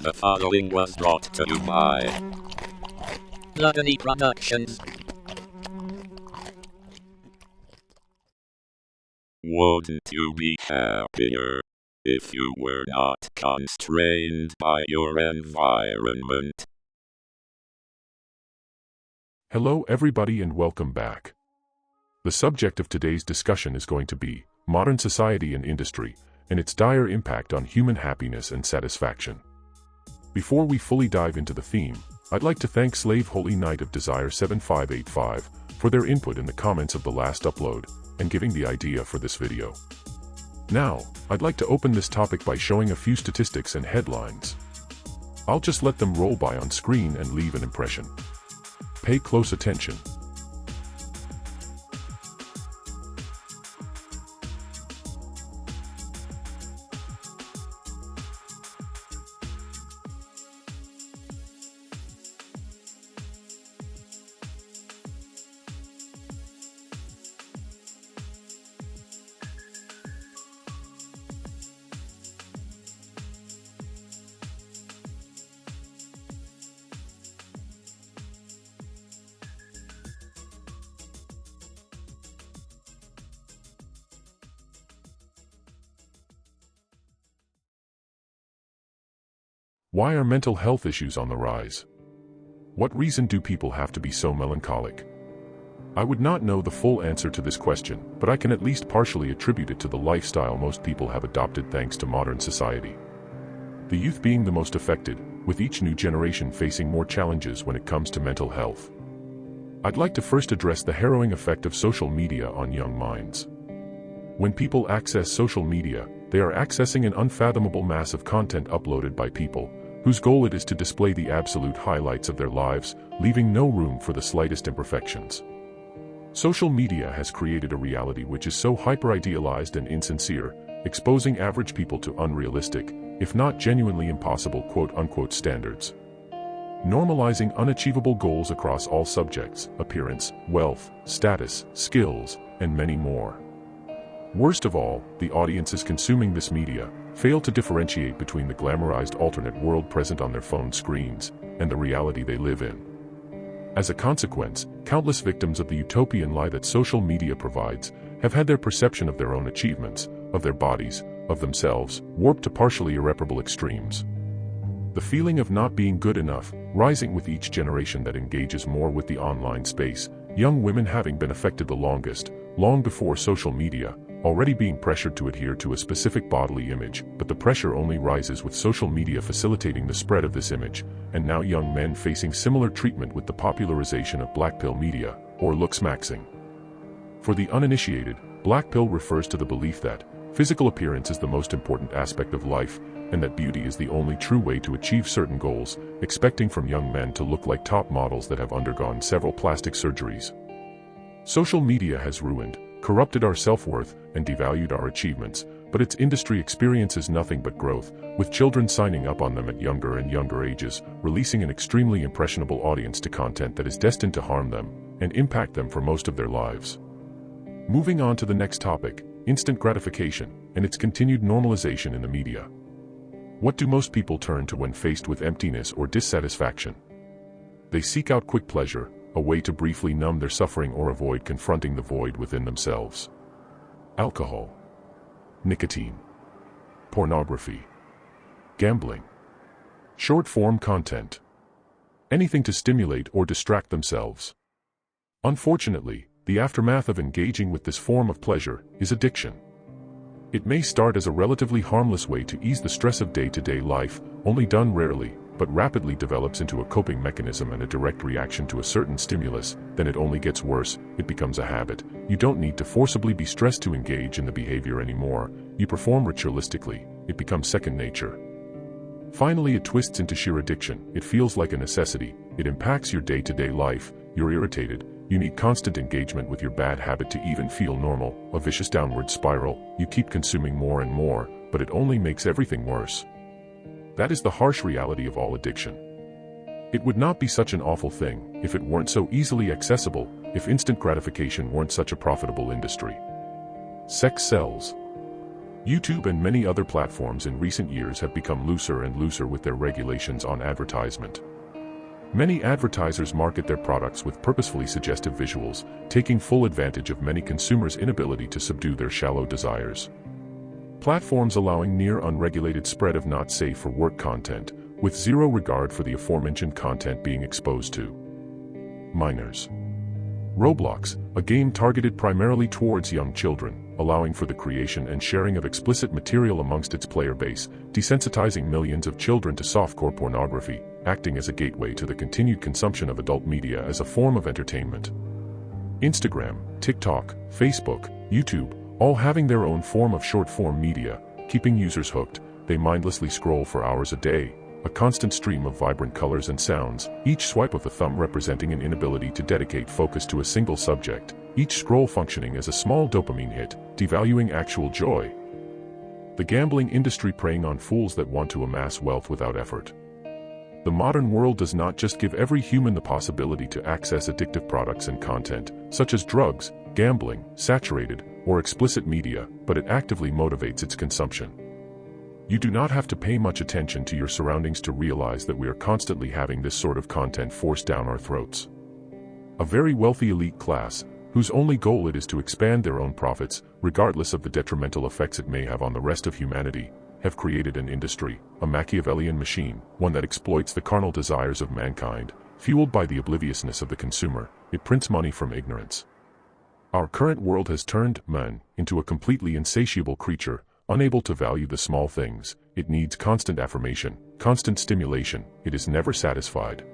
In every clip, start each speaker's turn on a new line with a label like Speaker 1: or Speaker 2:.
Speaker 1: The following was brought to you by
Speaker 2: Slowdive Productions.
Speaker 1: Wouldn't you be happier if you were not constrained by your environment?
Speaker 3: Hello everybody and welcome back. The subject of today's discussion is going to be modern society and industry, and its dire impact on human happiness and satisfaction. Before we fully dive into the theme, I'd like to thank Slave Holy Knight of Desire 7585 for their input in the comments of the last upload and giving the idea for this video. Now, I'd like to open this topic by showing a few statistics and headlines. I'll just let them roll by on screen and leave an impression. Pay close attention. Why are mental health issues on the rise? What reason do people have to be so melancholic? I would not know the full answer to this question, but I can at least partially attribute it to the lifestyle most people have adopted thanks to modern society. The youth being the most affected, with each new generation facing more challenges when it comes to mental health. I'd like to first address the harrowing effect of social media on young minds. When people access social media, they are accessing an unfathomable mass of content uploaded by people whose goal it is to display the absolute highlights of their lives, leaving no room for the slightest imperfections. Social media has created a reality which is so hyper-idealized and insincere, exposing average people to unrealistic, if not genuinely impossible quote-unquote standards. Normalizing unachievable goals across all subjects, appearance, wealth, status, skills, and many more. Worst of all, the audiences consuming this media fail to differentiate between the glamorized alternate world present on their phone screens and the reality they live in. As a consequence, countless victims of the utopian lie that social media provides have had their perception of their own achievements, of their bodies, of themselves, warped to partially irreparable extremes. The feeling of not being good enough, rising with each generation that engages more with the online space, young women having been affected the longest, long before social media, already being pressured to adhere to a specific bodily image, but the pressure only rises with social media facilitating the spread of this image, and now young men facing similar treatment with the popularization of black pill media, or looks maxing. For the uninitiated, black pill refers to the belief that physical appearance is the most important aspect of life, and that beauty is the only true way to achieve certain goals, expecting from young men to look like top models that have undergone several plastic surgeries. Social media has ruined, corrupted our self-worth, and devalued our achievements, but its industry experiences nothing but growth, with children signing up on them at younger and younger ages, releasing an extremely impressionable audience to content that is destined to harm them, and impact them for most of their lives. Moving on to the next topic, instant gratification, and its continued normalization in the media. What do most people turn to when faced with emptiness or dissatisfaction? They seek out quick pleasure, a way to briefly numb their suffering or avoid confronting the void within themselves. Alcohol, nicotine, pornography, gambling, short-form content, anything to stimulate or distract themselves. Unfortunately, the aftermath of engaging with this form of pleasure is addiction. It may start as a relatively harmless way to ease the stress of day-to-day life, only done rarely, but rapidly develops into a coping mechanism and a direct reaction to a certain stimulus. Then it only gets worse, it becomes a habit. You don't need to forcibly be stressed to engage in the behavior anymore, you perform ritualistically, it becomes second nature. Finally it twists into sheer addiction, it feels like a necessity, it impacts your day-to-day life, you're irritated, you need constant engagement with your bad habit to even feel normal, a vicious downward spiral, you keep consuming more and more, but it only makes everything worse. That is the harsh reality of all addiction. It would not be such an awful thing if it weren't so easily accessible, if instant gratification weren't such a profitable industry. Sex sells. YouTube and many other platforms in recent years have become looser and looser with their regulations on advertisement. Many advertisers market their products with purposefully suggestive visuals, taking full advantage of many consumers' inability to subdue their shallow desires. Platforms allowing near unregulated spread of not safe for work content, with zero regard for the aforementioned content being exposed to minors. Roblox, a game targeted primarily towards young children, allowing for the creation and sharing of explicit material amongst its player base, desensitizing millions of children to softcore pornography, acting as a gateway to the continued consumption of adult media as a form of entertainment. Instagram, TikTok, Facebook, YouTube, all having their own form of short-form media, keeping users hooked. They mindlessly scroll for hours a day, a constant stream of vibrant colors and sounds, each swipe of the thumb representing an inability to dedicate focus to a single subject, each scroll functioning as a small dopamine hit, devaluing actual joy. The gambling industry preying on fools that want to amass wealth without effort. The modern world does not just give every human the possibility to access addictive products and content, such as drugs, gambling, saturated, or explicit media, but it actively motivates its consumption. You do not have to pay much attention to your surroundings to realize that we are constantly having this sort of content forced down our throats. A very wealthy elite class, whose only goal it is to expand their own profits, regardless of the detrimental effects it may have on the rest of humanity, have created an industry, a Machiavellian machine, one that exploits the carnal desires of mankind, fueled by the obliviousness of the consumer. It prints money from ignorance. Our current world has turned man into a completely insatiable creature, unable to value the small things. It needs constant affirmation, constant stimulation. It is never satisfied.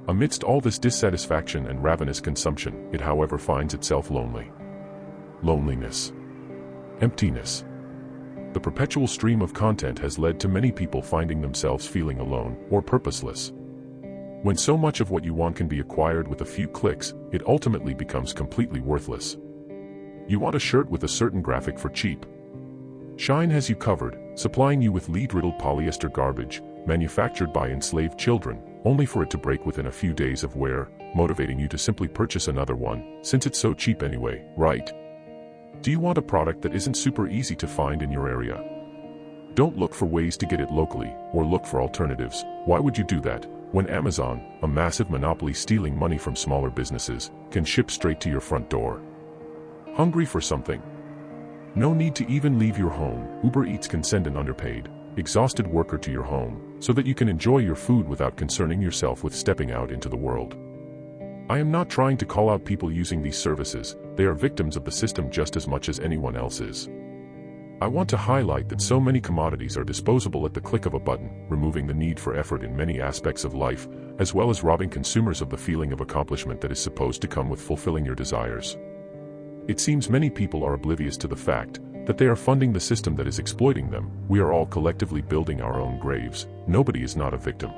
Speaker 3: Amidst all this dissatisfaction and ravenous consumption, it however finds itself lonely. Loneliness. Emptiness. The perpetual stream of content has led to many people finding themselves feeling alone or purposeless. When so much of what you want can be acquired with a few clicks, it ultimately becomes completely worthless. You want a shirt with a certain graphic for cheap. Shine has you covered, supplying you with lead-riddled polyester garbage, manufactured by enslaved children, only for it to break within a few days of wear, motivating you to simply purchase another one, since it's so cheap anyway, right? Do you want a product that isn't super easy to find in your area? Don't look for ways to get it locally, or look for alternatives. Why would you do that, when Amazon, a massive monopoly stealing money from smaller businesses, can ship straight to your front door? Hungry for something? No need to even leave your home. Uber Eats can send an underpaid, exhausted worker to your home, so that you can enjoy your food without concerning yourself with stepping out into the world. I am not trying to call out people using these services. They are victims of the system just as much as anyone else is. I want to highlight that so many commodities are disposable at the click of a button, removing the need for effort in many aspects of life, as well as robbing consumers of the feeling of accomplishment that is supposed to come with fulfilling your desires. It seems many people are oblivious to the fact that they are funding the system that is exploiting them. We are all collectively building our own graves. Nobody is not a victim.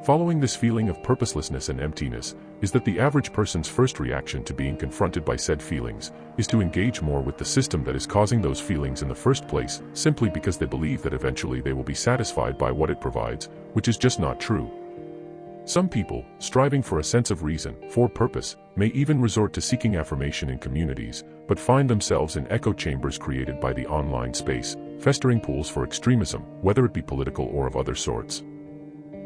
Speaker 3: Following this feeling of purposelessness and emptiness is that the average person's first reaction to being confronted by said feelings is to engage more with the system that is causing those feelings in the first place, simply because they believe that eventually they will be satisfied by what it provides, which is just not true. Some people, striving for a sense of reason, for purpose, may even resort to seeking affirmation in communities, but find themselves in echo chambers created by the online space, festering pools for extremism, whether it be political or of other sorts.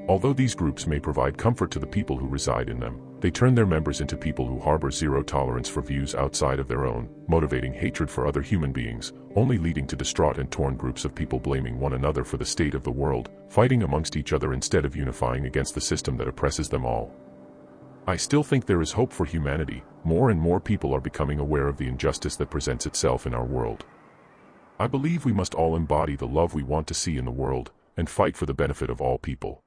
Speaker 3: Although these groups may provide comfort to the people who reside in them, they turn their members into people who harbor zero tolerance for views outside of their own, motivating hatred for other human beings, only leading to distraught and torn groups of people blaming one another for the state of the world, fighting amongst each other instead of unifying against the system that oppresses them all. I still think there is hope for humanity. More and more people are becoming aware of the injustice that presents itself in our world. I believe we must all embody the love we want to see in the world, and fight for the benefit of all people.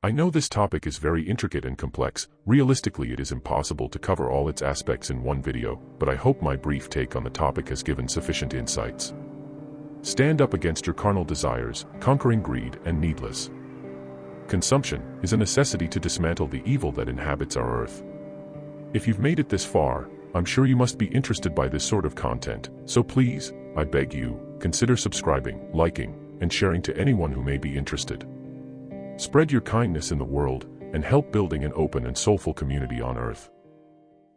Speaker 3: I know this topic is very intricate and complex. Realistically, it is impossible to cover all its aspects in one video, but I hope my brief take on the topic has given sufficient insights. Stand up against your carnal desires, conquering greed and needless consumption is a necessity to dismantle the evil that inhabits our earth. If you've made it this far, I'm sure you must be interested by this sort of content, so please, I beg you, consider subscribing, liking, and sharing to anyone who may be interested. Spread your kindness in the world, and help building an open and soulful community on earth.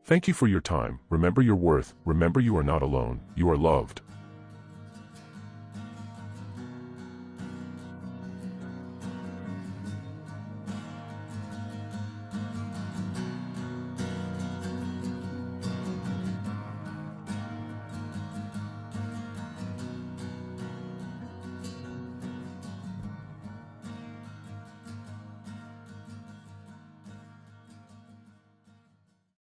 Speaker 3: Thank you for your time. Remember your worth. Remember you are not alone. You are loved.